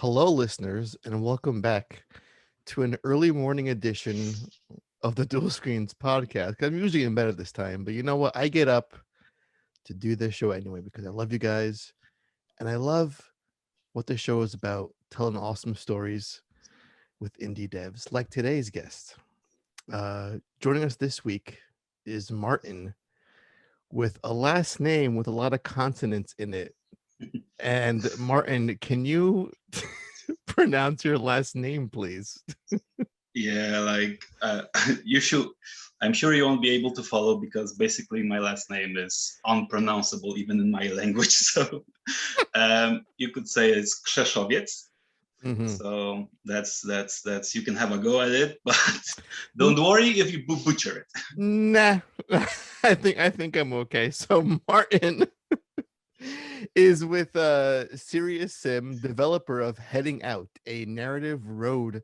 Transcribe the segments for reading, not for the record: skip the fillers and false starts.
Hello, listeners, and welcome back to an early morning edition of the Dual Screens podcast. I'm usually in bed at this time, but you know what? I get up to do this show anyway because I love you guys and I love what the show is about, telling awesome stories with indie devs like today's guest. Joining us this week is Martin with a last name with a lot of consonants in it. And Martin, can you pronounce your last name, please? Yeah, you should. I'm sure you won't be able to follow because basically my last name is unpronounceable even in my language. So you could say it's Krzeszowiec. Mhm. So that's you can have a go at it, but don't worry if you butcher it. Nah, I think I'm okay. So Martin is with Serious Sim, developer of Heading Out, a narrative road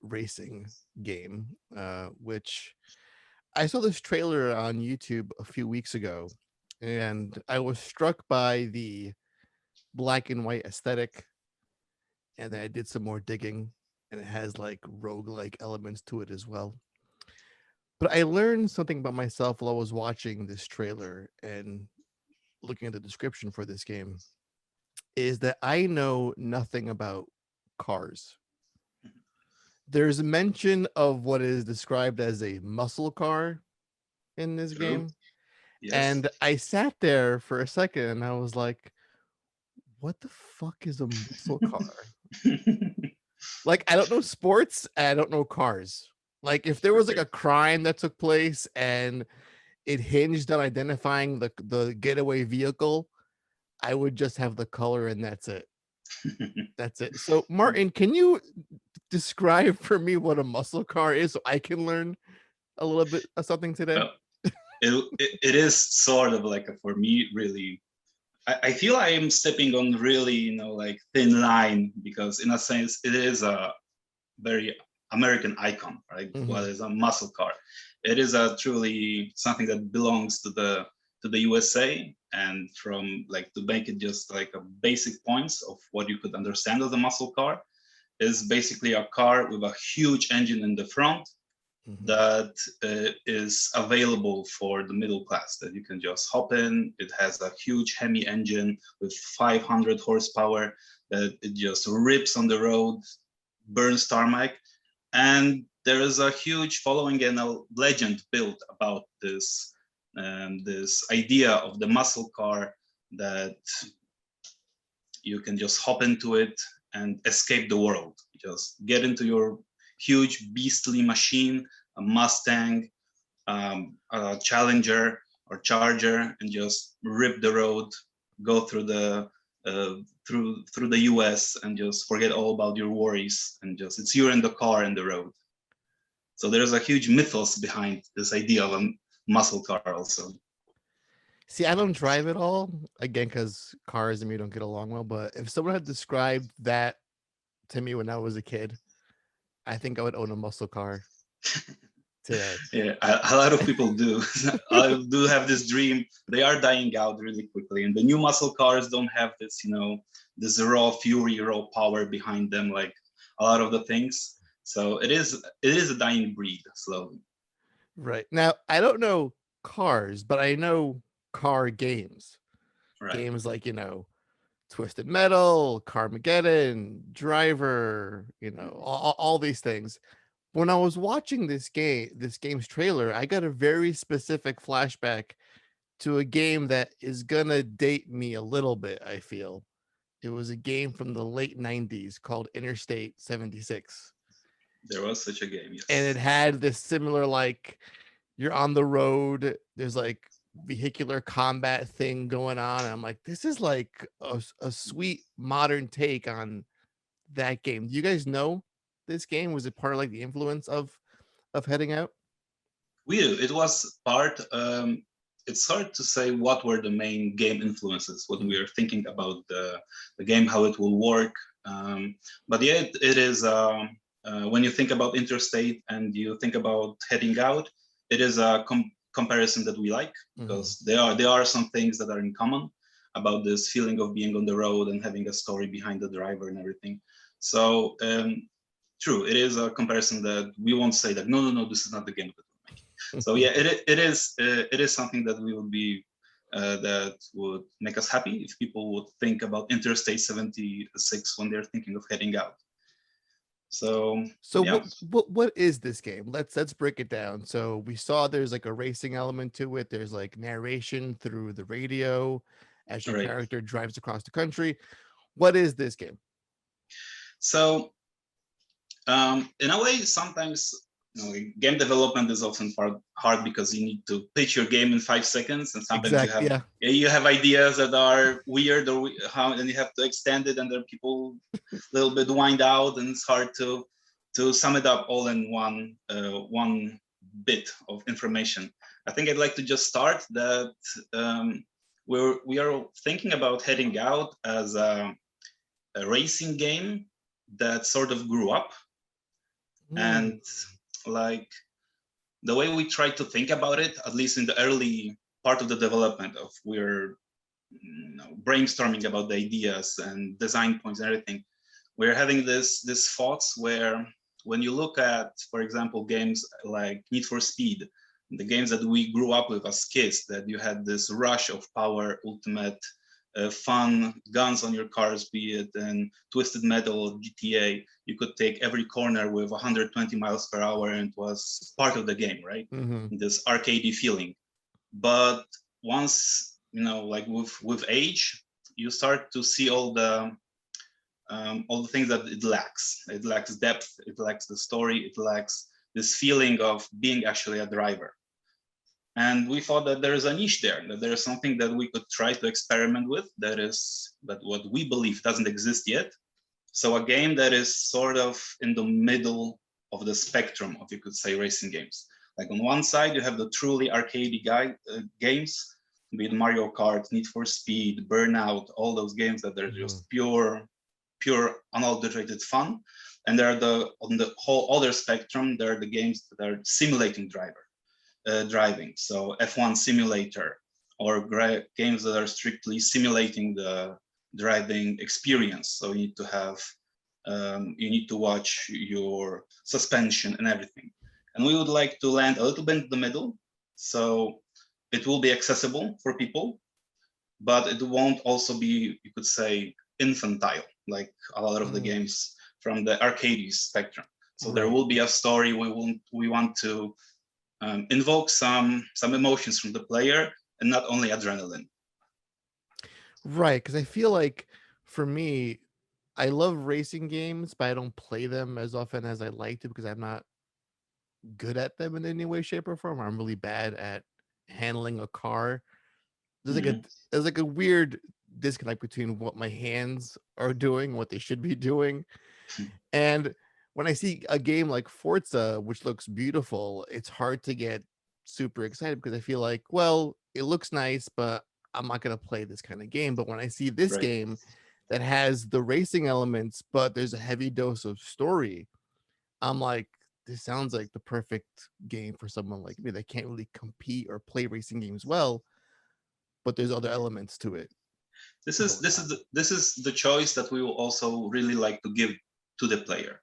racing game, which I saw this trailer on YouTube a few weeks ago, and I was struck by the black and white aesthetic, and then I did some more digging, and it has like roguelike elements to it as well. But I learned something about myself while I was watching this trailer and looking at the description for this game is that I know nothing about cars. There's a mention of what is described as a muscle car in this True. game. Yes. And I sat there for a second and I was like, what the fuck is a muscle car? Like, I don't know sports, and I don't know cars. Like, if there was like Okay. a crime that took place and it hinged on identifying the getaway vehicle, I would just have the color and that's it. That's it. So, Martin, can you describe for me what a muscle car is so I can learn a little bit of something today? Well, it is sort of like for me really. I feel I am stepping on really like thin line because in a sense it is a very American icon, right? Mhm. What is a muscle car? It is a truly something that belongs to the USA, and from like to make it just like a basic points of what you could understand as a muscle car is basically a car with a huge engine in the front Mhm. that is available for the middle class that you can just hop in. It has a huge Hemi engine with 500 horsepower that it just rips on the road, burns tarmac, and there is a huge following and a legend built about this idea of the muscle car that you can just hop into it and escape the world. Just get into your huge beastly machine, a Mustang, a Challenger or Charger, and just rip the road, go through the through the US and just forget all about your worries and just it's you in the car and the road. So there's a huge mythos behind this idea of a muscle car also. See, I don't drive at all, again, because cars and me don't get along well. But if someone had described that to me when I was a kid, I think I would own a muscle car today. Yeah, a lot of people do. I do have this dream. They are dying out really quickly, and the new muscle cars don't have this, this raw fury, raw power behind them, like a lot of the things. So it is a dying breed slowly. Right. Now, I don't know cars, but I know car games. Right. Games like, Twisted Metal, Carmageddon, Driver, all these things. When I was watching this game's trailer, I got a very specific flashback to a game that is gonna date me a little bit, I feel. It was a game from the late 90s called Interstate 76. There was such a game, And it yes. had this similar, like, you're on the road, there's like vehicular combat thing going on. And I'm like, this is like a sweet modern take on that game. Do you guys know this game? Was it part of like the influence of Heading Out? We do. It was part. It's hard to say what were the main game influences when Hmm. we are thinking about the game, how it will work. But yeah, it is. When you think about Interstate and you think about Heading Out, it is a comparison that we like Hmm. because there are some things that are in common. about this feeling of being on the road and having a story behind the driver and everything. So true, it is a comparison that we won't say that no, this is not the game that we're making. So yeah, it is something that we would be that would make us happy if people would think about Interstate 76 when they're thinking of heading out. So yeah. What is this game? Let's break it down. So we saw there's like a racing element to it. There's like narration through the radio as your Right. character drives across the country. What is this game? So in a way, sometimes game development is often hard because you need to pitch your game in 5 seconds, and sometimes Exactly, you have ideas that are weird and you have to extend it, and then people a little bit wind out, and it's hard to sum it up all in one bit of information. I think I'd like to just start that we are thinking about Heading Out as a racing game that sort of grew up. And like the way we try to think about it, at least in the early part of the development of we're brainstorming about the ideas and design points and everything, we're having this thoughts where when you look at, for example, games like Need for Speed, the games that we grew up with as kids, that you had this rush of power, ultimate fun, guns on your cars, be it in Twisted Metal or GTA, you could take every corner with 120 miles per hour, and it was part of the game, right? This arcadey feeling. But once, like with age, you start to see all the things that it lacks. It lacks depth, it lacks the story, it lacks this feeling of being actually a driver. And we thought that there is a niche there, that there is something that we could try to experiment with, that what we believe doesn't exist yet. So a game that is sort of in the middle of the spectrum of, you could say, racing games. Like on one side, you have the truly arcadey games, be it Mario Kart, Need for Speed, Burnout, all those games that are just pure unadulterated fun. And there are on the whole other spectrum, there are the games that are simulating driving, so F1 simulator, or games that are strictly simulating the driving experience. So you need to have, you need to watch your suspension and everything. And we would like to land a little bit in the middle, so it will be accessible for people, but it won't also be, you could say, infantile, like a lot of the games from the arcade spectrum. So there will be a story. We want to invoke some emotions from the player, and not only adrenaline. Right, because I feel like for me, I love racing games, but I don't play them as often as I like to because I'm not good at them in any way, shape, or form. I'm really bad at handling a car. There's like a weird disconnect between what my hands are doing, what they should be doing, and when I see a game like Forza, which looks beautiful, it's hard to get super excited because I feel like, well, it looks nice, but I'm not going to play this kind of game. But when I see this game that has the racing elements, but there's a heavy dose of story, I'm like, this sounds like the perfect game for someone like me that can't really compete or play racing games well, but there's other elements to it. This is the choice that we will also really like to give to the player.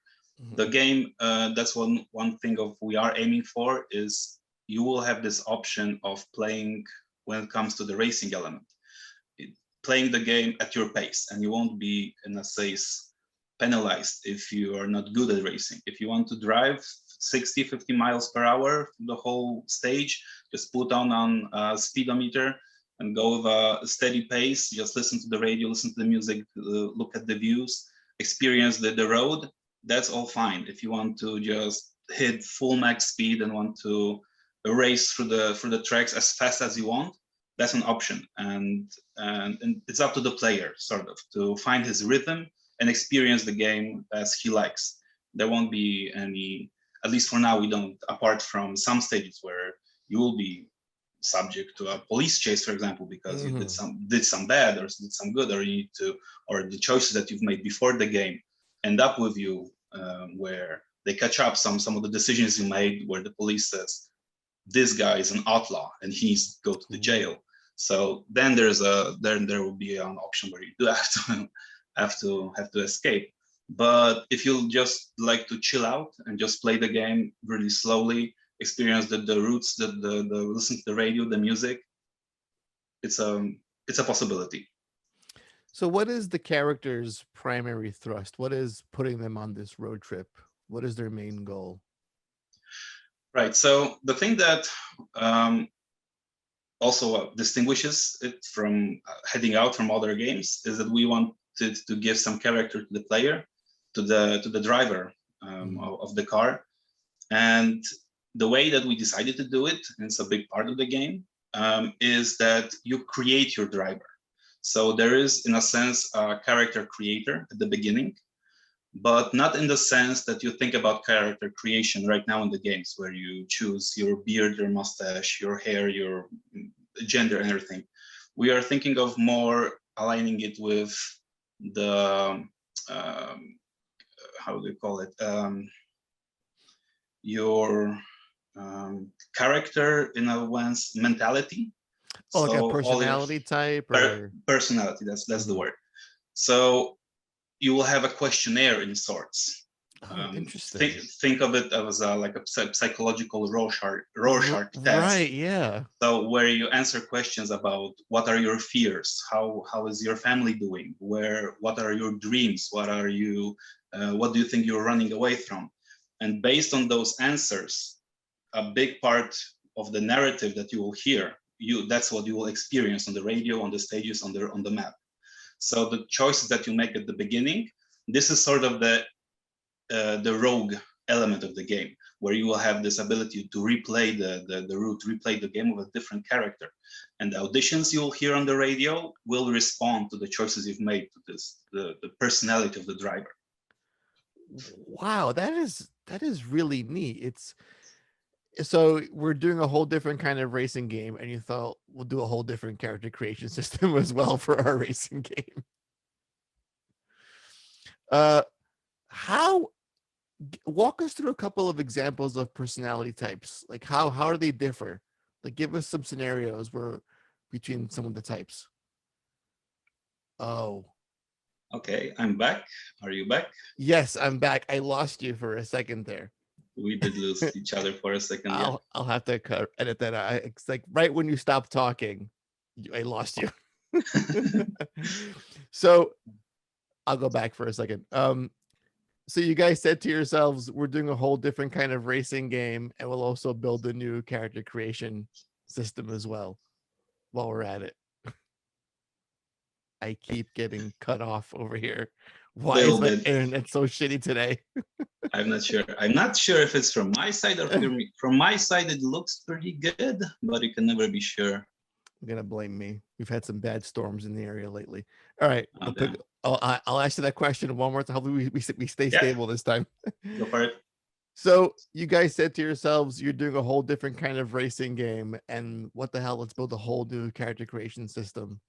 The game, that's one thing of we are aiming for, is you will have this option of playing, when it comes to the racing element, playing the game at your pace, and you won't be, in a sense, penalized if you are not good at racing. If you want to drive 60, 50 miles per hour the whole stage, just put on a speedometer and go with a steady pace, just listen to the radio, listen to the music, look at the views, experience the road. That's all fine. If you want to just hit full max speed and want to race through the tracks as fast as you want, that's an option. And it's up to the player sort of to find his rhythm and experience the game as he likes. There won't be any, at least for now, we don't, apart from some stages where you will be subject to a police chase, for example, because you did some bad or did some good, or you need to, or the choices that you've made before the game end up with you, where they catch up some of the decisions you made, where the police says this guy is an outlaw and he needs to go to the jail. So then there will be an option where you do have to have to escape. But if you just like to chill out and just play the game really slowly, experience the roots, the listen to the radio, the music, it's a possibility. So what is the character's primary thrust? What is putting them on this road trip? What is their main goal? Right. So the thing that also distinguishes it from heading out from other games is that we wanted to give some character to the player, to the driver of the car, and the way that we decided to do it, and it's a big part of the game, is that you create your driver. So there is, in a sense, a character creator at the beginning, but not in the sense that you think about character creation right now in the games, where you choose your beard, your mustache, your hair, your gender, and everything. We are thinking of more aligning it with the how do you call it? Your character in a one's mentality. Oh, like a So all your personality type, or personality. That's the word. So you will have a questionnaire in sorts. Interesting. Think of it as like a psychological Rorschach Right, test. yeah. So where you answer questions about what are your fears, how is your family doing, what are your dreams, what do you think you're running away from, and based on those answers, a big part of the narrative that you will hear, that's what you will experience on the radio, on the stages, on the map. So the choices that you make at the beginning, this is sort of the rogue element of the game, where you will have this ability to replay the route, replay the game with a different character. And the auditions you'll hear on the radio will respond to the choices you've made, to the personality of the driver. Wow, that is really neat. It's so we're doing a whole different kind of racing game, and you thought we'll do a whole different character creation system as well for our racing game. How walk us through a couple of examples of personality types. Like how do they differ? Like give us some scenarios where between some of the types. Oh. Okay, I'm back. Are you back? Yes, I'm back. I lost you for a second there. We did lose each other for a second. Yeah. I'll have to edit that out. It's like right when you stopped talking, I lost you. So I'll go back for a second. So you guys said to yourselves, we're doing a whole different kind of racing game, and we'll also build a new character creation system as well while we're at it. I keep getting cut off over here. Why is my internet so shitty today? I'm not sure. I'm not sure if it's from my side or from my side. It looks pretty good, but you can never be sure. I'm gonna blame me. We've had some bad storms in the area lately. All right, I'll ask you that question one more time. Hopefully we stay stable this time. Go for it. So you guys said to yourselves, you're doing a whole different kind of racing game, and what the hell? Let's build a whole new character creation system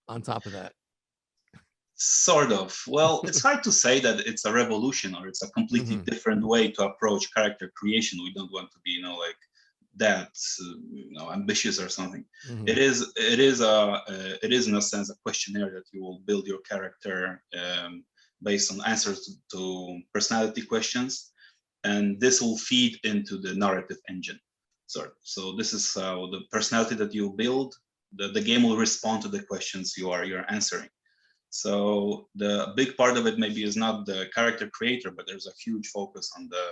on top of that. Sort of. Well, it's hard to say that it's a revolution or it's a completely different way to approach character creation. We don't want to be, like that, ambitious or something. It is in a sense a questionnaire that you will build your character based on answers to personality questions, and this will feed into the narrative engine. So this is the personality that you build. The game will respond to the questions you're answering. So the big part of it maybe is not the character creator, but there's a huge focus on the,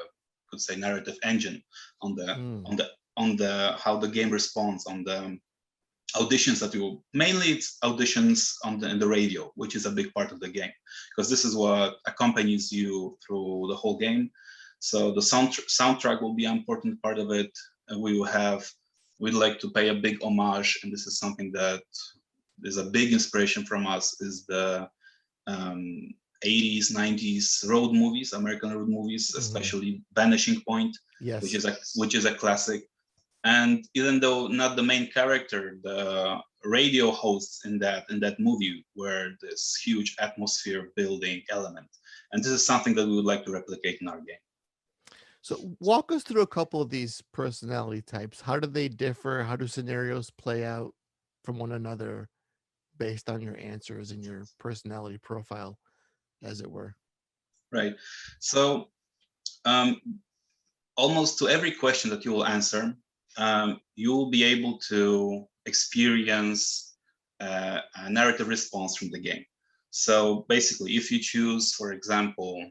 could say, narrative engine, on the how the game responds, on the auditions that you, mainly it's auditions in the radio, which is a big part of the game, because this is what accompanies you through the whole game. So the soundtrack will be an important part of it. And we'd like to pay a big homage, and this is something that is a big inspiration from us, is the 80s, 90s road movies, American road movies, especially Vanishing Point, which is a classic. And even though not the main character, the radio hosts in that movie were this huge atmosphere building element. And this is something that we would like to replicate in our game. So walk us through a couple of these personality types. How do they differ? How do scenarios play out? from one another based on your answers and your personality profile, as it were. Right. So um, almost to every question that you will answer, you will be able to experience a narrative response from the game. So basically, if you choose, for example,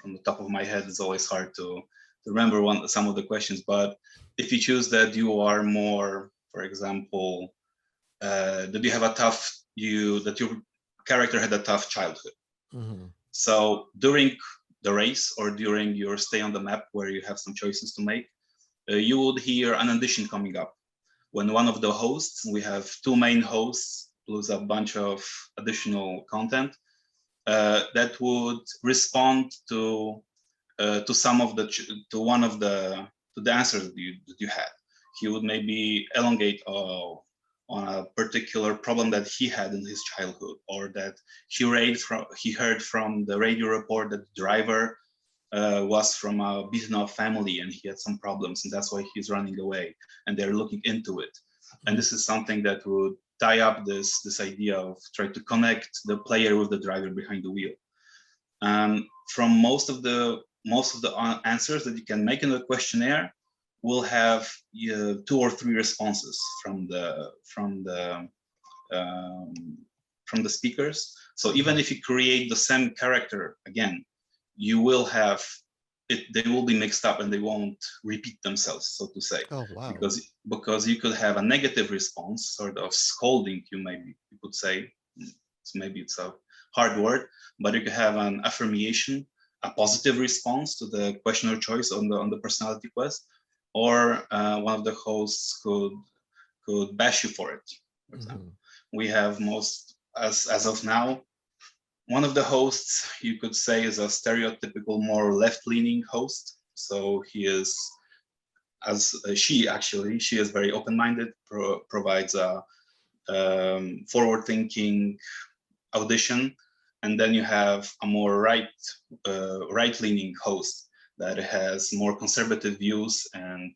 from the top of my head, it's always hard to remember some of the questions, but if you choose that you are more, for example, that you have a tough, that your character had a tough childhood. Mm-hmm. So during the race or during your stay on the map where you have some choices to make, you would hear an addition coming up. When one of the hosts, we have two main hosts plus a bunch of additional content that would respond to some of the one of the answers that you had. He would maybe elongate on a particular problem that he had in his childhood, or that he heard from the radio report that the driver was from a beaten up family and he had some problems, and that's why he's running away, and they're looking into it. And this is something that would tie up this idea of trying to connect the player with the driver behind the wheel. From most of the answers that you can make in the questionnaire will have 2 or 3 responses from the speakers. So even if you create the same character again, you will have it. They will be mixed up and they won't repeat themselves, so to say. Oh wow! Because you could have a negative response, sort of scolding. You could say, maybe it's a hard word, but you could have an affirmation, a positive response to the question or choice on the personality quest, or one of the hosts could bash you for it. For example, we have as of now, one of the hosts you could say is a stereotypical, more left-leaning host. So he is, she is very open-minded, provides a forward-thinking audition, and then you have a more right-leaning host that has more conservative views, and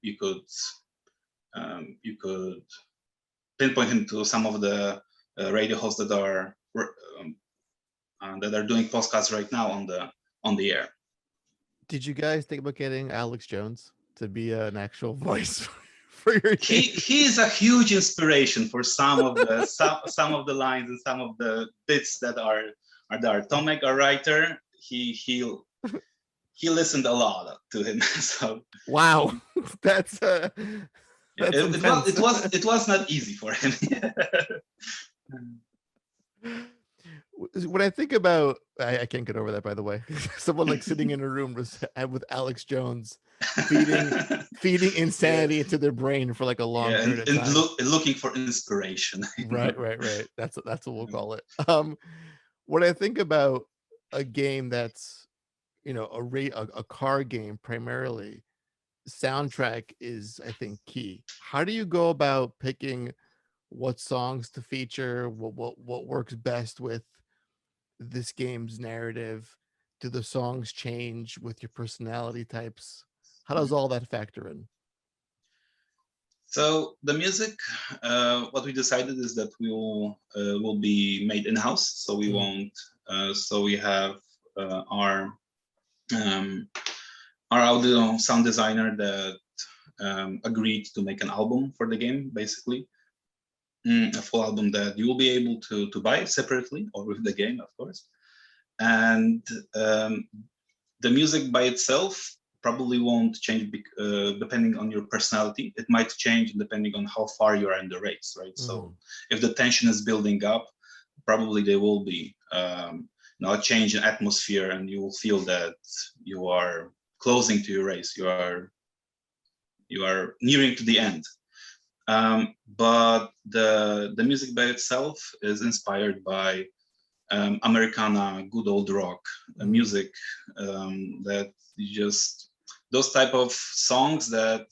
you could pinpoint him to some of the radio hosts that are doing podcasts right now on the air. Did you guys think about getting Alex Jones to be an actual voice for your game? He is a huge inspiration for some of the some of the lines and some of the bits that are there. Tomek, a writer, he listened a lot to him. So wow, that's it was not easy for him. When I think about, I can't get over that, by the way. Someone like sitting in a room with Alex Jones feeding insanity into their brain for like a long period of time. Looking for inspiration. Right. That's what we'll call it. When I think about a game that's, a car game primarily, soundtrack is, I think, key. How do you go about picking what songs to feature? What works best with this game's narrative? Do the songs change with your personality types? How does all that factor in? So the music, what we decided is that we will be made in-house. So we won't. So we have our audio sound designer that agreed to make an album for the game, basically. A full album that you will be able to buy separately or with the game, of course. And the music by itself probably won't change depending on your personality. It might change depending on how far you are in the race, right? So if the tension is building up, probably there will be a change in atmosphere, and you will feel that you are closing to your race. You are nearing to the end. But the music by itself is inspired by Americana, good old rock music, that just those type of songs that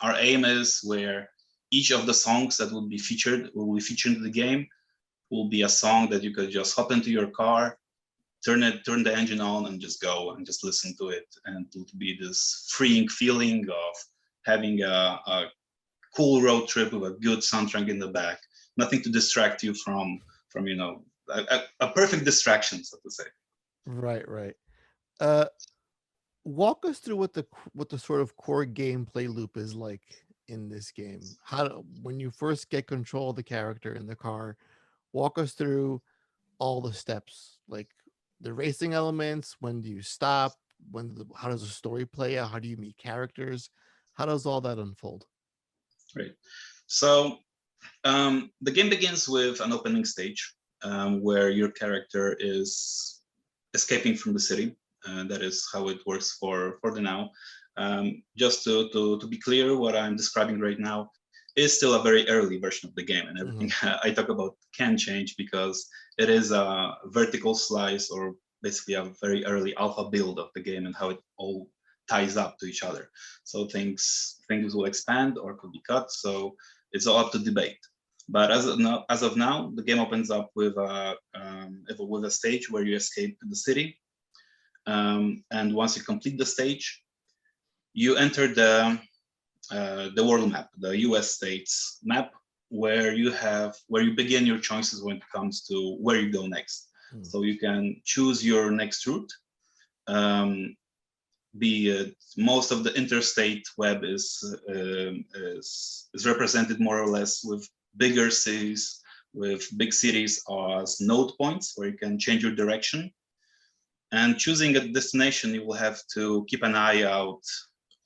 our aim is where each of the songs that will be featured in the game will be a song that you could just hop into your car, turn the engine on, and just go and just listen to it, and it will be this freeing feeling of having a cool road trip with a good soundtrack in the back, nothing to distract you from a perfect distraction, so to say. Right, right. Uh, Walk us through what the sort of core gameplay loop is like in this game. When you first get control of the character in the car, walk us through all the steps, like the racing elements. When do you stop? How does the story play out? How do you meet characters? How does all that unfold? Right. So the game begins with an opening stage where your character is escaping from the city. That is how it works for the now. Just to be clear, what I'm describing right now is still a very early version of the game, and everything I talk about can change because it is a vertical slice, or basically a very early alpha build of the game, and how it all ties up to each other. So things will expand or could be cut. So it's all up to debate. But as of now, the game opens up with a stage where you escape the city, and once you complete the stage, you enter the world map, the U.S. states map, where you begin your choices when it comes to where you go next. So you can choose your next route. Be it most of the interstate web is represented more or less with bigger cities, with big cities as node points where you can change your direction. And choosing a destination, you will have to keep an eye out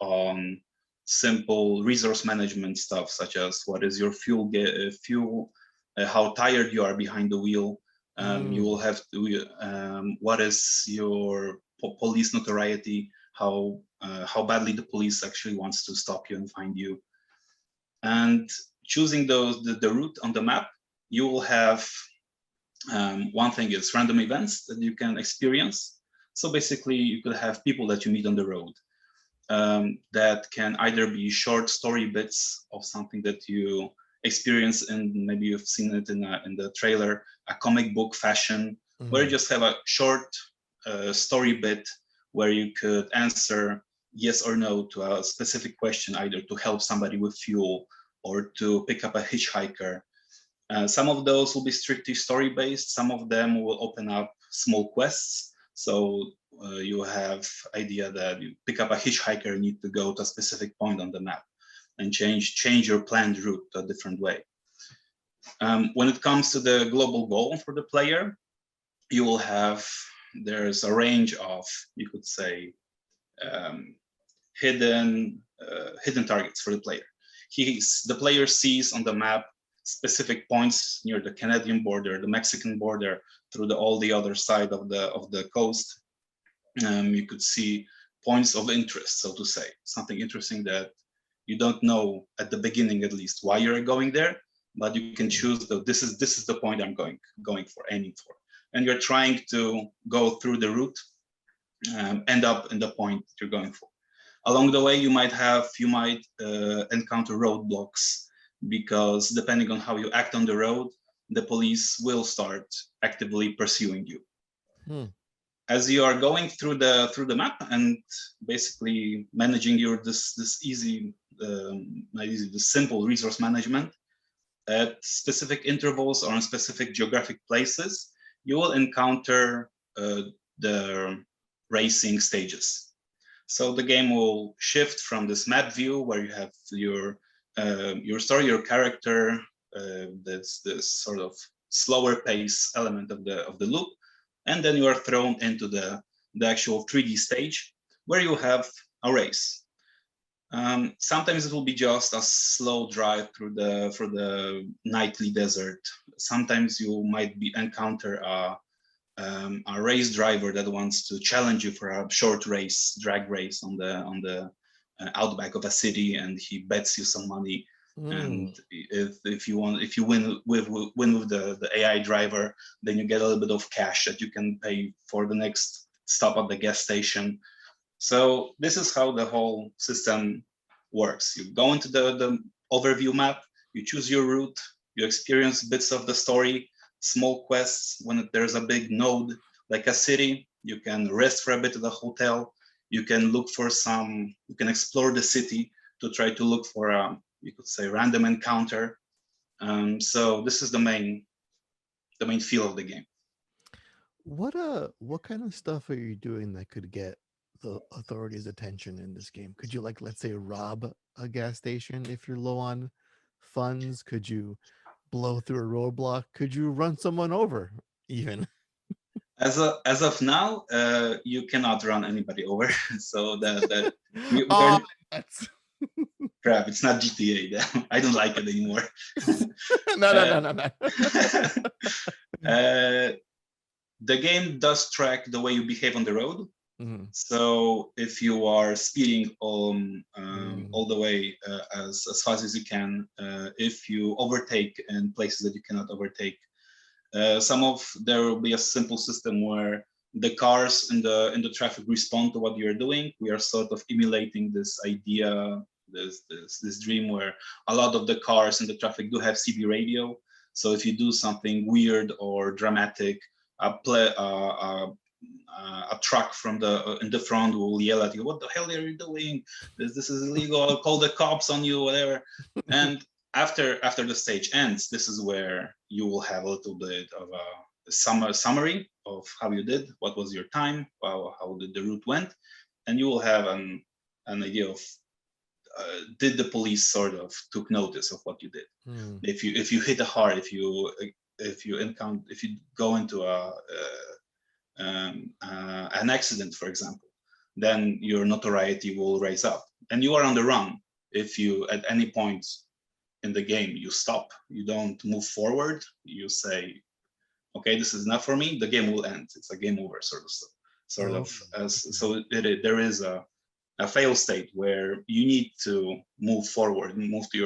on simple resource management stuff, such as what is your fuel, how tired you are behind the wheel. You will have to what is your police notoriety, how badly the police actually wants to stop you and find you. And choosing the route on the map, you will have one thing is random events that you can experience. So basically, you could have people that you meet on the road that can either be short story bits of something that you experience, and maybe you've seen it in the trailer, a comic book fashion, where you just have a short story bit where you could answer yes or no to a specific question, either to help somebody with fuel or to pick up a hitchhiker. Some of those will be strictly story based. Some of them will open up small quests. So you have idea that you pick up a hitchhiker, you need to go to a specific point on the map and change your planned route to a different way. When it comes to the global goal for the player, you will have, there's a range of, you could say, hidden targets for the player. The player sees on the map specific points near the Canadian border, the Mexican border, through all the other side of the coast. You could see points of interest, so to say, something interesting that you don't know at the beginning, at least, why you're going there, but you can choose that this is the point I'm going for, aiming for, and you're trying to go through the route, end up in the point you're going for. Along the way, you might encounter roadblocks, because depending on how you act on the road, the police will start actively pursuing you. As you are going through the map and basically managing this simple resource management at specific intervals or in specific geographic places, you will encounter the racing stages. So the game will shift from this map view where you have your story, your character, that's this sort of slower pace element of the loop, and then you are thrown into the actual 3D stage where you have a race. Sometimes it will be just a slow drive through the nightly desert. Sometimes you might encounter a race driver that wants to challenge you for a short race, drag race on the outback of a city, and he bets you some money. And if you win with the AI driver, then you get a little bit of cash that you can pay for the next stop at the gas station. So this is how the whole system works. You go into the overview map, you choose your route, you experience bits of the story, small quests. When there's a big node like a city, you can rest for a bit at the hotel. You can explore the city to try to look for you could say random encounter. So this is the main feel of the game. What kind of stuff are you doing that could get the authorities' attention in this game? Could you, like, let's say, rob a gas station if you're low on funds? Could you blow through a roadblock? Could you run someone over even? As of now, you cannot run anybody over. So that Oh, we're that's crap. It's not GTA. I don't like it anymore. no. Uh, the game does track the way you behave on the road. Mhm. So if you are speeding Mm. all the way as fast as you can, if you overtake in places that you cannot overtake, there will be a simple system where the cars in the traffic respond to what you're doing. We are sort of emulating this idea, this dream where a lot of the cars in the traffic do have CB radio. So if you do something weird or dramatic, a truck from in the front will yell at you, "What the hell are you doing? This is illegal. I'll call the cops on you," whatever. And after the stage ends, this is where you will have a little bit of a summary of how you did, what was your time, how did the route went, and you will have an idea of did the police sort of took notice of what you did. Mm. If you hit a hard, if you go into an accident, for example, then your notoriety will raise up, and you are on the run. If you at any point in the game you stop, you don't move forward, you say, okay, this is enough for me, the game will end. It's a game over Oh, there is a fail state where you need to move forward and move to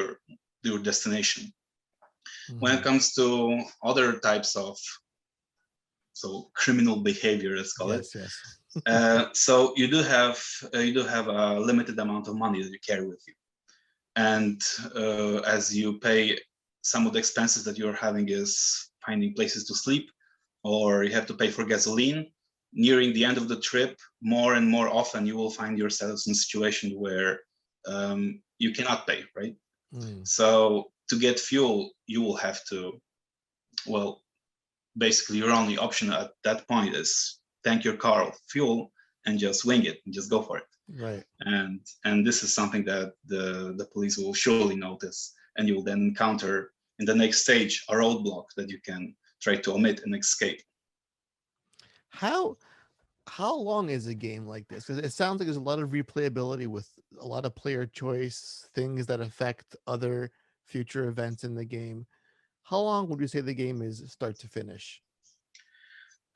your destination. When it mhm. comes to other types of criminal behavior, let's call it, Yes. so you do have a limited amount of money that you carry with you, and as you pay, some of the expenses that you're having is finding places to sleep, or you have to pay for gasoline. Nearing the end of the trip, more and more often you will find yourselves in a situation where you cannot pay, right? Mm. So to get fuel, you will have to, well, basically your only option at that point is tank your car with fuel and just wing it and just go for it. Right. And this is something that the police will surely notice, and you will then encounter in the next stage a roadblock that you can try to omit and escape. How how long is a game like this? Because it sounds like there's a lot of replayability with a lot of player choice, things that affect other future events in the game. How long would you say the game is start to finish?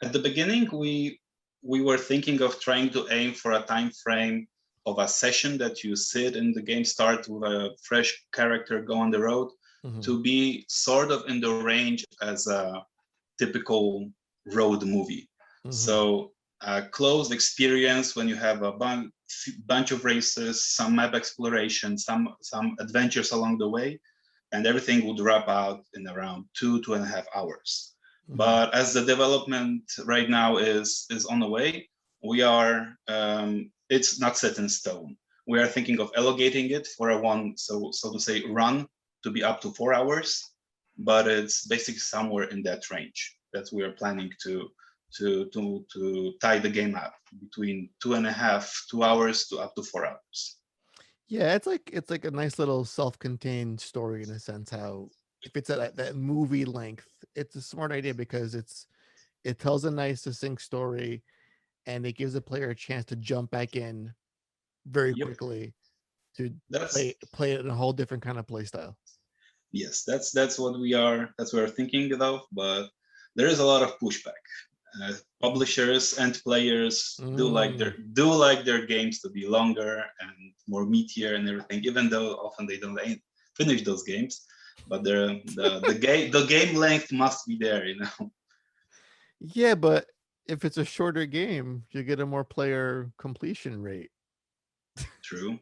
At the beginning, we were thinking of trying to aim for a time frame of a session that you sit in the game, start with a fresh character, go on the road, Mhm. to be sort of in the range as a typical road movie. Mhm. So a closed experience when you have a bunch of races, some map exploration, some adventures along the way, and everything would wrap out in around 2.5 hours. Mhm. But as the development right now is on the way, we are it's not set in stone. We are thinking of elongating it for a one, so to say, run to be up to 4 hours, but it's basically somewhere in that range that we are planning to tie the game up between 2.5 2 hours to up to 4 hours. Yeah, it's like a nice little self-contained story in a sense. How if it's at that movie length, it's a smart idea because it tells a nice succinct story and it gives the player a chance to jump back in very Yep, quickly to play that's play it in a whole different kind of play style. yes, that's what we're thinking of, but there is a lot of pushback. Publishers and players Mm. do like their games to be longer and more meatier and everything, even though often they don't finish those games. But the game length must be there, you know. Yeah, but if it's a shorter game, you get a more player completion rate. True,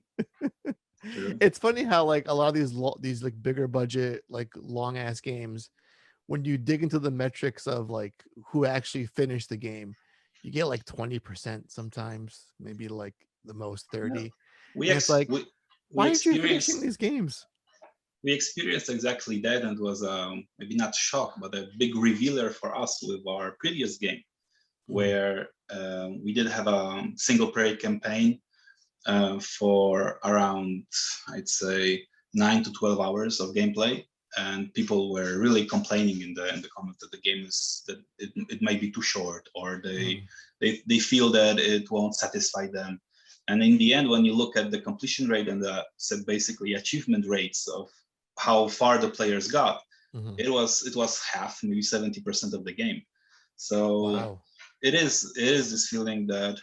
true. It's funny how like a lot of these like bigger budget like long ass games, when you dig into the metrics of like who actually finished the game, you get like 20% sometimes, maybe like the most Yeah. 30. We And it's ex like, we why we aren't you finishing experience these games? we experienced exactly that, and was maybe not shock, but a big revealer for us with our previous game, where we did have a single player campaign for around, I'd say, 9 to 12 hours of gameplay, and people were really complaining in the comments that the game is that it might be too short, or they feel that it won't satisfy them. And in the end, when you look at the completion rate and the basically achievement rates of how far the players got, it was half, maybe 70% of the game. So Wow. it is this feeling that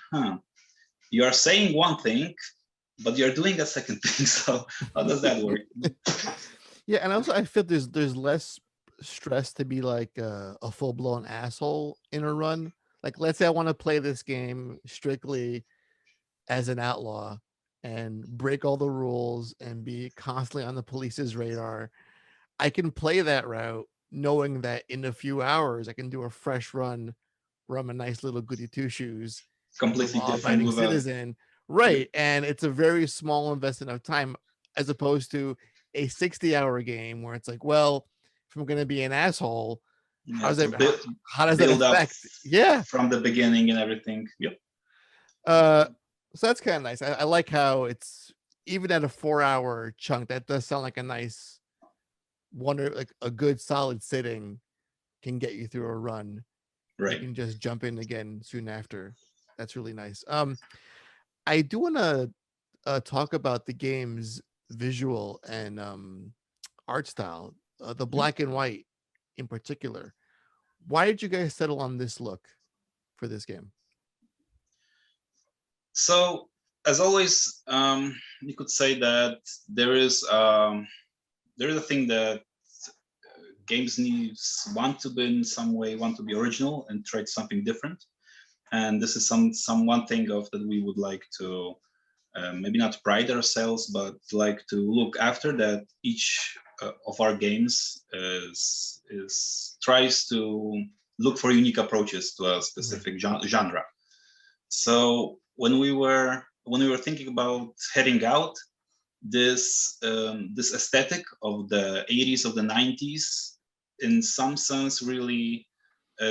you are saying one thing, but you're doing a second thing. So how does that work? Yeah, and also I feel there's less stress to be like a full blown asshole in a run. Like, let's say I want to play this game strictly as an outlaw and break all the rules and be constantly on the police's radar. I can play that route knowing that in a few hours I can do a fresh run where I'm a nice little goody two shoes and a Completely law different abiding with a citizen. Right. And it's a very small investment of time as opposed to a 60-hour game where it's like, well, if I'm going to be an asshole, yeah, to how does that build up affect? Yeah. from the beginning and everything. Yep. So that's kind of nice. I like how it's even at a 4-hour chunk, that does sound like a nice wonder, like a good solid sitting can get you through a run. You Right. can just jump in again soon after. That's really nice. I do want to talk about the game's visual and art style, the black and white in particular. Why did you guys settle on this look for this game? So as always, you could say that there is a thing that games needs want to be in some way want to be original and try something different, and this is some one thing of that we would like to maybe not pride ourselves, but like to look after that each of our games is tries to look for unique approaches to a specific genre. So when we were thinking about heading out, this aesthetic of the 80s, of the 90s, in some sense really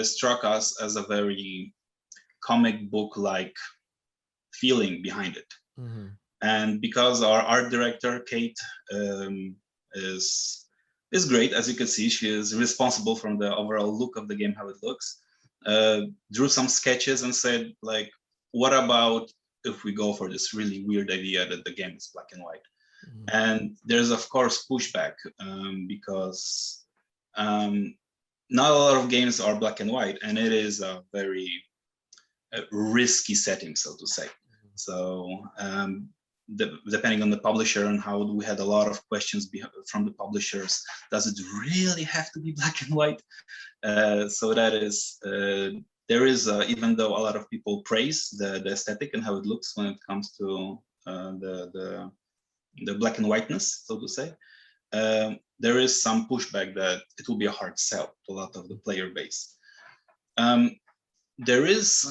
struck us as a very comic book like feeling behind it. And because our art director Kate is great, as you can see, she is responsible from the overall look of the game, how it looks. Drew some sketches and said, like, what about if we go for this really weird idea that the game is black and white? And there's of course pushback because not a lot of games are black and white, and it is a very risky setting, so to say. So depending on the publisher and how we had a lot of questions from the publishers, does it really have to be black and white? So that is there is even though a lot of people praise the aesthetic and how it looks when it comes to the black and whiteness, so to say, there is some pushback that it will be a hard sell to a lot of the player base. There is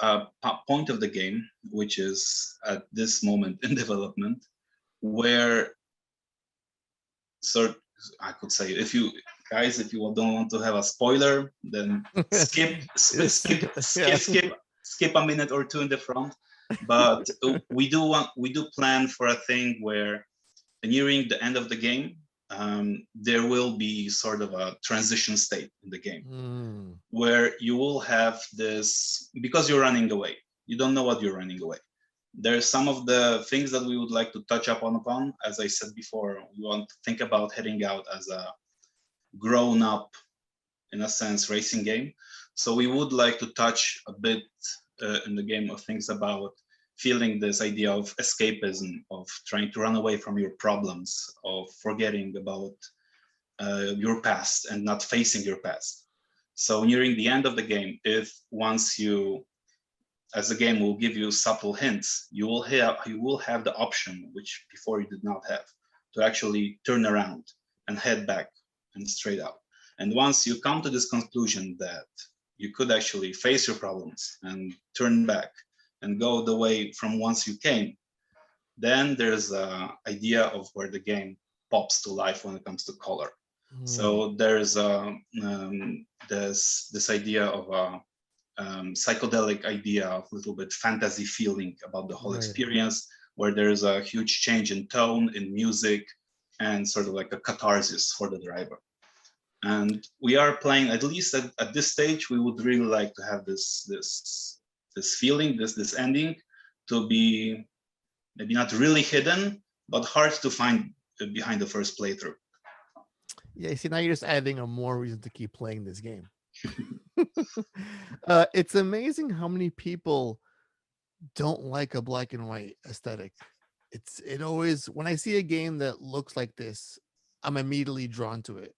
a point of the game which is at this moment in development where, so I could say, if you guys, if you don't want to have a spoiler, then skip a minute or two in the front. But we do plan for a thing where nearing the end of the game, there will be sort of a transition state in the game where you will have this, because you're running away, you don't know what you're running away. There's some of the things that we would like to touch upon. As I said before, we want to think about heading out as a grown up, in a sense, racing game. So we would like to touch a bit in the game of things about feeling this idea of escapism, of trying to run away from your problems, of forgetting about your past and not facing your past. So nearing the end of the game, if once you, as the game will give you subtle hints, you will have the option, which before you did not have, to actually turn around and head back and straight out. And once you come to this conclusion that you could actually face your problems and turn back and go the way from whence you came, then there's an idea of where the game pops to life when it comes to color. Hmm. So there's this idea of a psychedelic idea of a little bit fantasy feeling about the whole Right. experience, where there's a huge change in tone, in music, and sort of like a catharsis for the driver. And we are playing, at least at this stage, we would really like to have this feeling, this ending, to be maybe not really hidden, but hard to find behind the first playthrough. Yeah, see, now you're just adding a more reason to keep playing this game. It's amazing how many people don't like a black and white aesthetic. It always, when I see a game that looks like this, I'm immediately drawn to it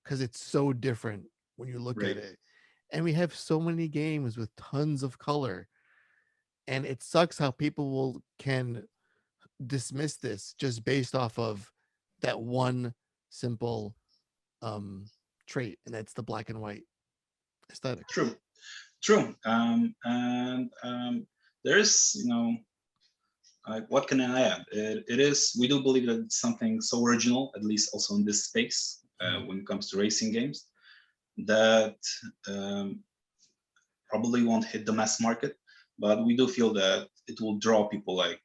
because it's so different when you look at Right. it. And we have so many games with tons of color, and it sucks how people can dismiss this just based off of that one simple trait, and that's the black and white aesthetic. True. True. And there is, what can I add? It is, we do believe that it's something so original, at least also in this space, when it comes to racing games, that probably won't hit the mass market, but we do feel that it will draw people like,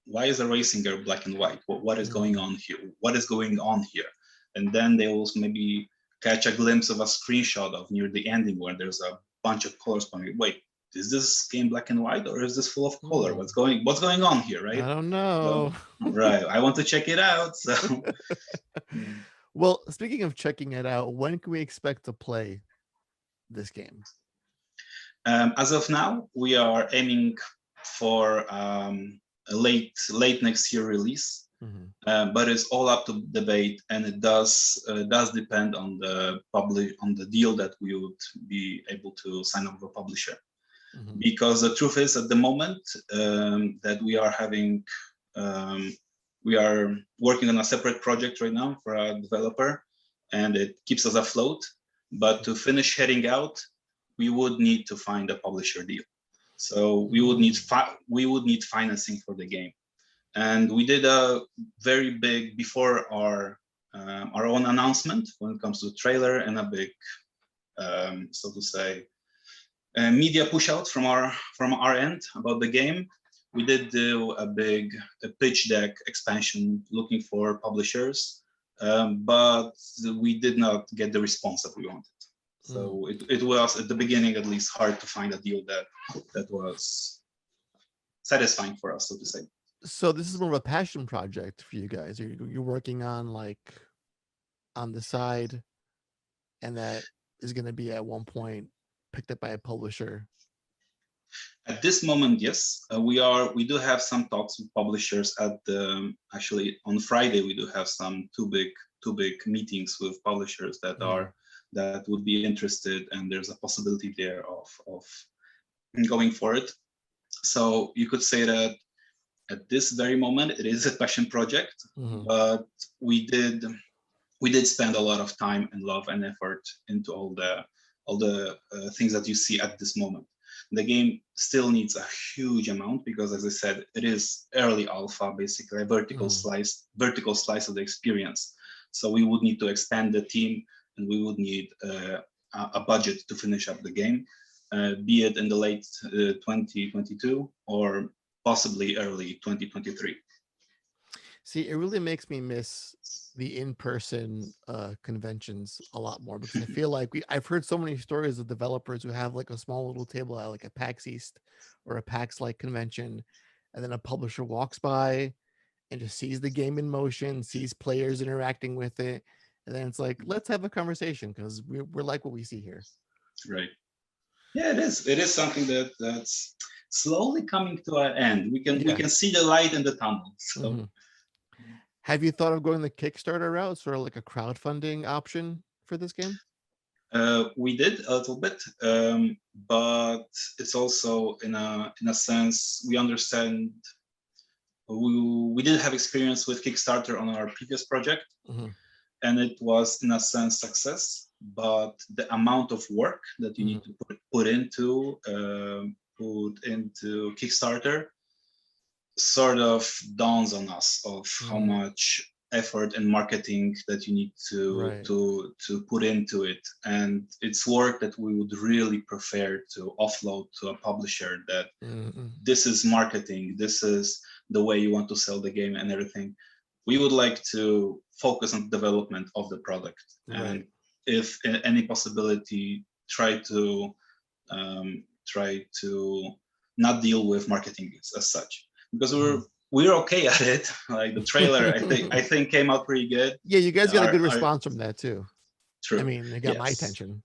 why is a racing game black and white? What is going on here? What is going on here? And then they will maybe catch a glimpse of a screenshot of near the ending where there's a bunch of colors pointing. Wait, is this game black and white or is this full of color? What's going on here, I right? don't So, know. right, I want to check it out. So, Well, speaking of checking it out, when can we expect to play this game? as of now, we are aiming for a late next year release. But it's all up to debate, and it does depend on the deal that we would be able to sign up with a publisher. Because the truth is, at the moment, that we are working on a separate project right now for a developer, and it keeps us afloat. But to finish heading out, we would need to find a publisher deal. So we would need financing for the game. And we did a very big, before our own announcement when it comes to the trailer, and a big, so to say, media push out from our end about the game. We did do a big pitch deck expansion looking for publishers, but we did not get the response that we wanted. So it was, at the beginning at least, hard to find a deal that was satisfying for us, so to say. So this is more of a passion project for you guys. You're working on on the side, and that is going to be at one point picked up by a publisher. At this moment, yes, we do have some talks with publishers. Actually on Friday we do have some two big meetings with publishers that would be interested, and there's a possibility there of going for it. So you could say that at this very moment it is a passion project, but we did spend a lot of time and love and effort into all the things that you see at this moment. The game still needs a huge amount because, as I said, it is early alpha, basically a vertical slice of the experience. So we would need to expand the team, and we would need a budget to finish up the game, be it in the late 2022 or possibly early 2023. See, it really makes me miss the in-person conventions a lot more, because I feel like I've heard so many stories of developers who have a small little table at a PAX East or a PAX convention, and then a publisher walks by and just sees the game in motion, sees players interacting with it, and then it's like, let's have a conversation because we're like what we see here. Right. Yeah, it is. It is something that's slowly coming to an end. We can see the light in the tunnel. So. Have you thought of going the Kickstarter route, sort of like a crowdfunding option for this game? We did a little bit, but it's also in a sense we understand. We did have experience with Kickstarter on our previous project, and it was in a sense success. But the amount of work that you need to put into Kickstarter sort of dawns on us of how much effort and marketing that you need Right. to put into it, and it's work that we would really prefer to offload to a publisher. That this is marketing, this is the way you want to sell the game and everything. We would like to focus on development of the product, Right. and if any possibility, try to not deal with marketing as such, because we're okay at it. Like the trailer, I think came out pretty good. Yeah, you guys got a good response from that too. True. I mean, it got my attention.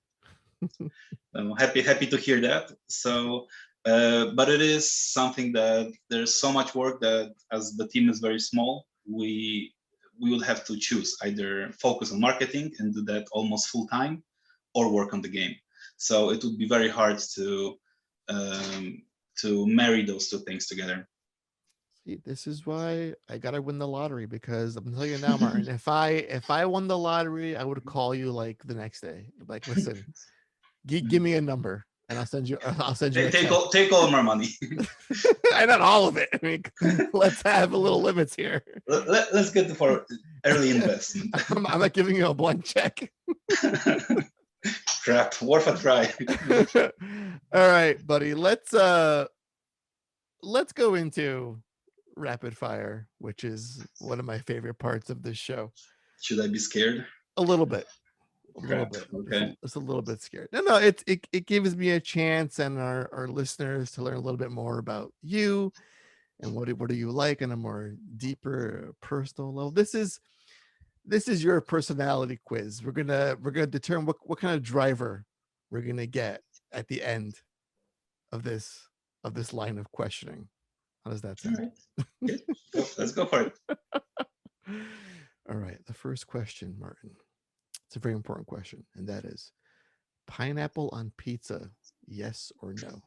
I'm happy to hear that. So, but it is something that there's so much work that, as the team is very small, we would have to choose, either focus on marketing and do that almost full time, or work on the game. So it would be very hard to marry those two things together. See, this is why I gotta win the lottery, because I'm telling you now, Martin, if I won the lottery, I would call you like the next day. Like, listen, give me a number and I'll send you a check. Take all my money. I not all of it. I mean, let's have a little limits here. Let's get for early investment. I'm not giving you a blank check. Crap, worth a try. All right, buddy. Let's go into rapid fire, which is one of my favorite parts of this show. Should I be scared? A little bit. Okay. It's a little bit scared. No, it gives me a chance and our listeners to learn a little bit more about you and what do you like on a more deeper personal level. This is your personality quiz. We're gonna determine what kind of driver we're gonna get at the end of this line of questioning. How does that sound? All right. Let's go for it. All right. The first question, Martin. It's a very important question, and that is: pineapple on pizza, yes or no?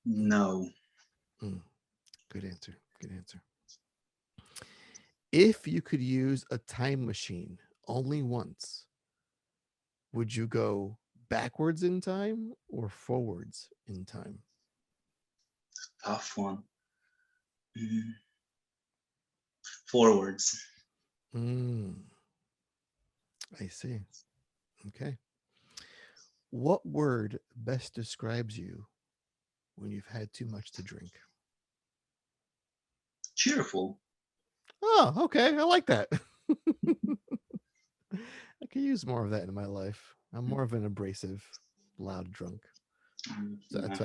No. Good answer. If you could use a time machine only once, would you go backwards in time or forwards in time? Tough one. Forwards. I see. Okay. What word best describes you when you've had too much to drink? Cheerful. Oh, okay. I like that. I could use more of that in my life. I'm more of an abrasive, loud drunk. So that's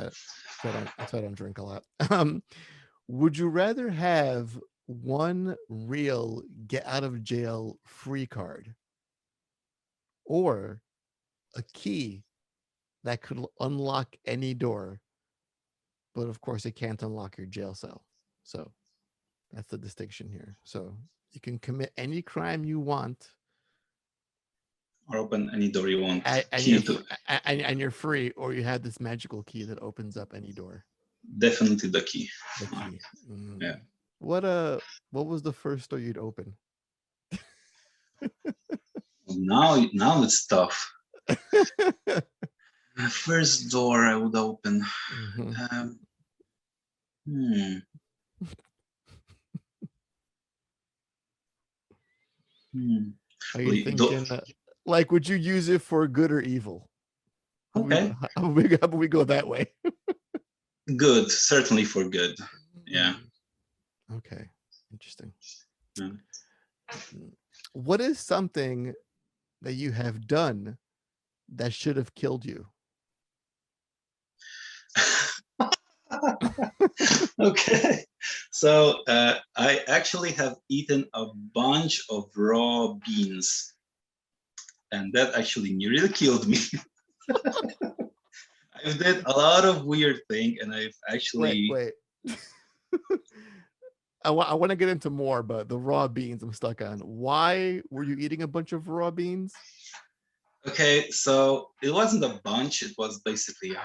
why I don't drink a lot. Would you rather have one real get out of jail free card or a key that could unlock any door, but of course it can't unlock your jail cell? So that's the distinction here. So you can commit any crime you want, or open any door you want. And you're free, or you have this magical key that opens up any door. Definitely the key. Yeah. What was the first door you'd open? Now it's tough. First door I would open. Are you thinking like, would you use it for good or evil? Okay. How about we go that way? Good, certainly for good. Yeah. Okay. Interesting. What is something that you have done that should have killed you? Okay. So I actually have eaten a bunch of raw beans, and that actually nearly killed me. I've did a lot of weird things, and I've actually wait. I want to get into more, but the raw beans I'm stuck on. Why were you eating a bunch of raw beans? Okay, so it wasn't a bunch. It was basically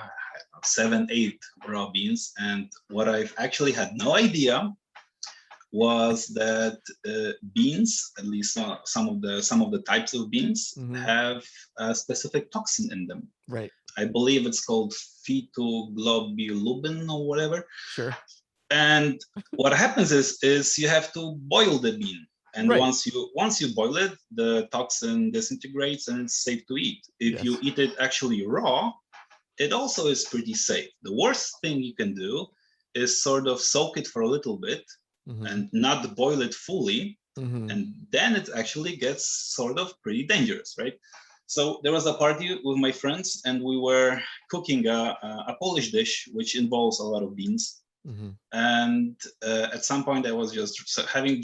7, 8 raw beans. And what I've actually had no idea was that beans, at least some of the types of beans, have a specific toxin in them. Right. I believe it's called phytoglobulin or whatever. Sure. And what happens is you have to boil the bean. And Right. once you boil it, the toxin disintegrates and it's safe to eat. If you Yes. eat it actually raw, it also is pretty safe. The worst thing you can do is sort of soak it for a little bit Mm-hmm. and not boil it fully, Mm-hmm. and then it actually gets sort of pretty dangerous, right? So there was a party with my friends, and we were cooking a Polish dish which involves a lot of beans. Mm-hmm. And at some point, I was just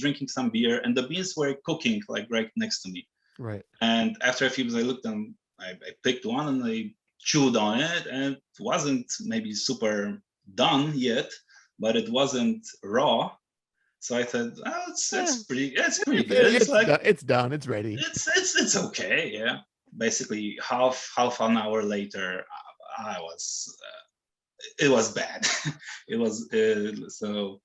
drinking some beer, and the beans were cooking like right next to me. Right. And after a few minutes, I looked and I picked one and I chewed on it, and it wasn't maybe super done yet, but it wasn't raw. So I thought, oh, it's pretty good. It's like It's done. It's ready. it's okay, yeah. Basically, half an hour later, I was it was bad. It was so.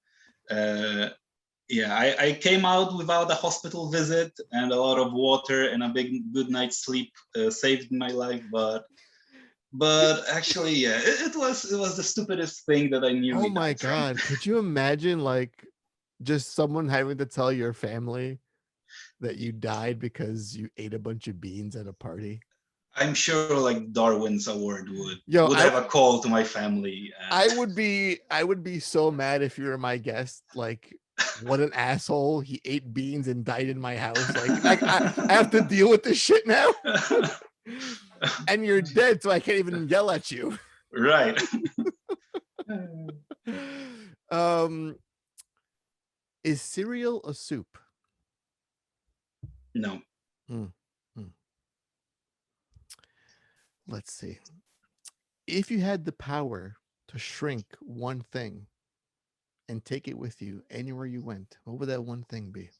Yeah, I came out without a hospital visit, and a lot of water and a big good night's sleep saved my life. But actually, yeah, it was the stupidest thing that I Oh nearly my died from. God. Could you imagine like just someone having to tell your family that you died because you ate a bunch of beans at a party? I'm sure like Darwin's award Yo, would have a call to my family. And I would be so mad if you were my guest. Like, what an asshole. He ate beans and died in my house. I have to deal with this shit now. And you're dead, so I can't even yell at you. Right. Um, is cereal a soup? No. Hmm. Let's see. If you had the power to shrink one thing and take it with you anywhere you went, what would that one thing be?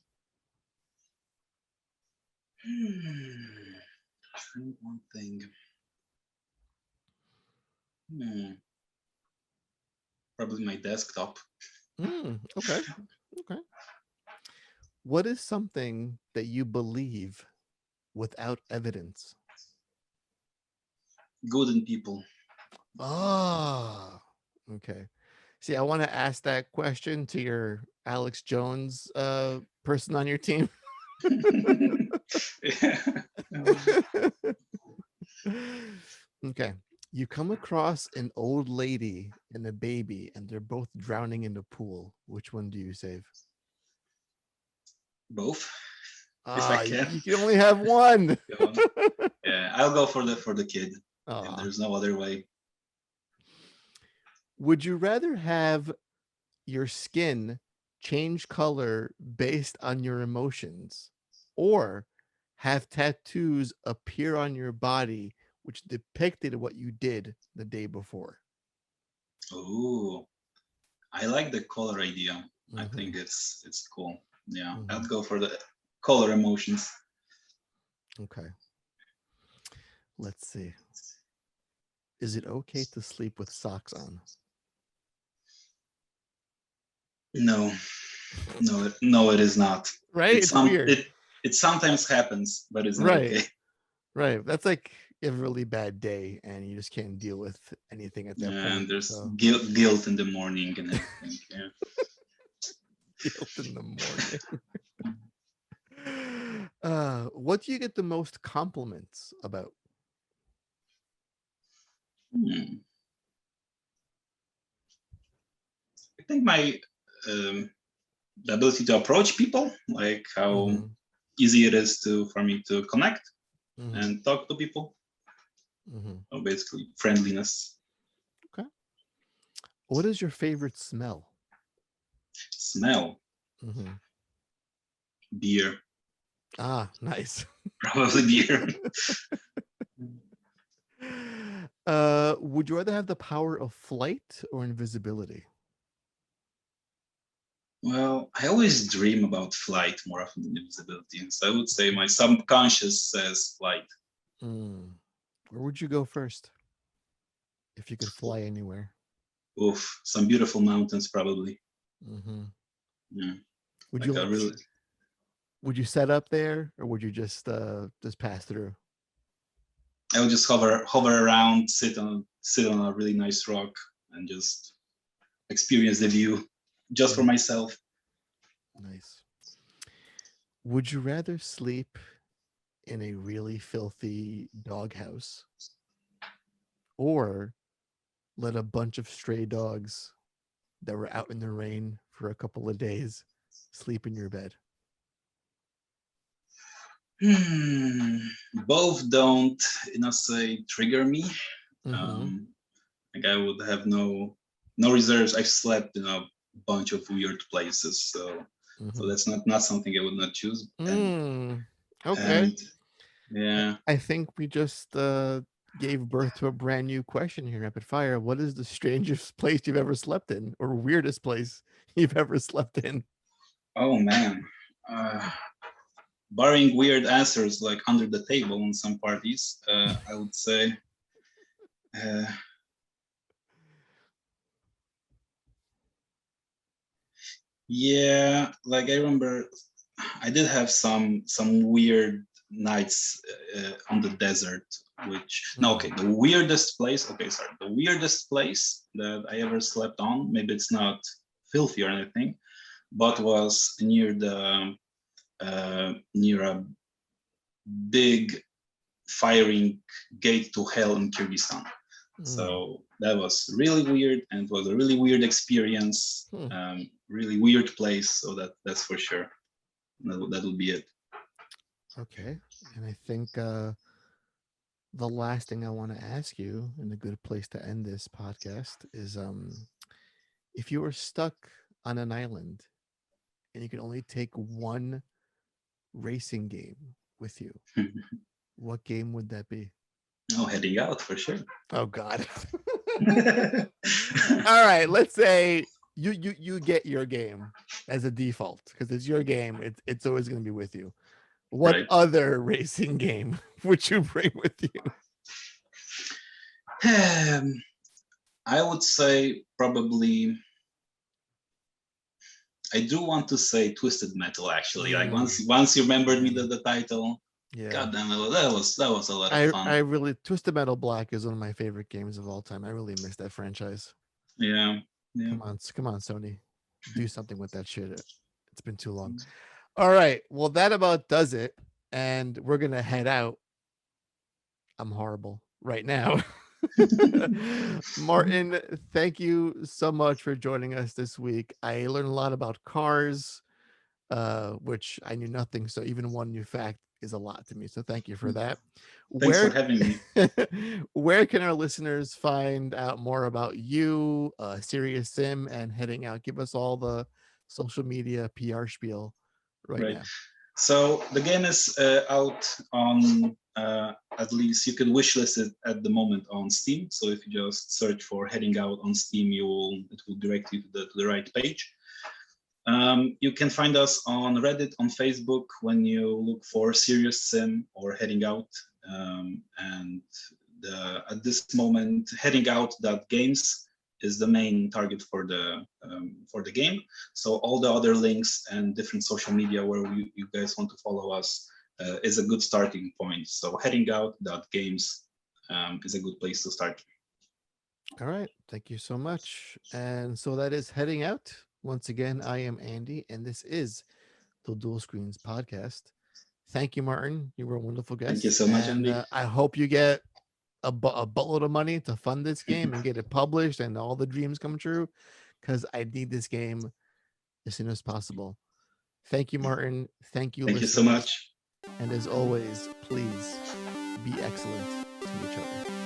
One thing. Probably my desktop. Okay. Okay. What is something that you believe without evidence? Good in people. Ah, okay. See, I want to ask that question to your Alex Jones person on your team. Okay. You come across an old lady and a baby, and they're both drowning in the pool. Which one do you save? Both, if I Ah, can. you can only have one. Yeah, I'll go for the kid. If Aw. there's no other way. Would you rather have your skin change color based on your emotions, or have tattoos appear on your body which depicted what you did the day before? Oh, I like the color idea. I Mm-hmm. think it's cool. Yeah, Mm-hmm. I'd go for the color emotions. Okay. Let's see. Is it okay to sleep with socks on? No, no, it is not. Right? It's weird. It sometimes happens, but it's not Right. okay. Right. That's like you have a really bad day and you just can't deal with anything at that point. And there's So guilt in the morning and everything. Yeah. guilt in the morning. What do you get the most compliments about? Hmm. I think my the ability to approach people, like how Mm-hmm. easy it is for me to connect Mm-hmm. and talk to people. Mm-hmm. So basically, friendliness. Okay. What is your favorite smell? Smell. Mm-hmm. Beer. Ah, nice. Probably beer. Would you rather have the power of flight or invisibility? Well, I always dream about flight more often than invisibility. So I would say my subconscious says flight. Where would you go first if you could fly anywhere? Oof, some beautiful mountains probably. Mm-hmm. Yeah, Would you like a like? really. Would you set up there, or would you just pass through? I would just hover around, sit on a really nice rock, and just experience the view. just for myself. Nice. Would you rather sleep in a really filthy doghouse or let a bunch of stray dogs that were out in the rain for a couple of days sleep in your bed? Hmm. Both don't, say, trigger me. Mm-hmm. Um, like I would have no reserves. I've slept in a bunch of weird places, so Mm-hmm. that's not something I would not choose. And Okay. and yeah. I think we just gave birth to a brand new question here, Rapid Fire. What is the strangest place you've ever slept in, or weirdest place you've ever slept in? Oh man. Uh, Barring weird answers like under the table in some parties, I would say. Uh, yeah, like I remember, I did have some weird nights on the desert. Which no, okay, the weirdest place. Okay, sorry, the weirdest place that I ever slept on. Maybe it's not filthy or anything, but was near a big firing gate to hell in Kyrgyzstan. So that was really weird, and it was a really weird experience. Really weird place. So that's for sure. That would be it. Okay. And I think the last thing I want to ask you, and a good place to end this podcast, is if you were stuck on an island and you could only take one racing game with you, what game would that be? Oh, heading out for sure. Oh God. All right, let's say you get your game as a default because it's your game. It's always going to be with you. What Right. other racing game would you bring with you? I would say probably. I do want to say Twisted Metal actually. Like once you remembered me the title, Yeah. God damn it, that was a lot of I fun. really Twisted Metal Black is one of my favorite games of all time. I really miss that franchise. Yeah, yeah. Come on, Sony, do something with that shit. It's been too long. All right, well that about does it, and we're gonna head out. I'm horrible right now. Martin, thank you so much for joining us this week. I learned a lot about cars, which I knew nothing. So even one new fact is a lot to me. So thank you for that. Thanks for Where having me. where can our listeners find out more about you, Serious Sim, and heading out? Give us all the social media PR spiel right Right. now. So the game is out on at least you can wishlist it at the moment on Steam. So if you just search for Heading Out on Steam, it will direct you to the right page. You can find us on Reddit, on Facebook when you look for Serious Sim or Heading Out. And at this moment, Heading Out Games is the main target for the game. So all the other links and different social media where you guys want to follow us is a good starting point. So Heading Out Games is a good place to start. All right. Thank you so much. And so that is Heading Out. Once again, I am Andy, and this is the Dual Screens podcast. Thank you, Martin. You were a wonderful Thank you guest. so much, And Andy. I hope you get a buttload of money to fund this game and get it published and all the dreams come true because I need this game as soon as possible. Thank you, Martin. Thank you, Thank you so listeners. much. And as always, please be excellent to each other.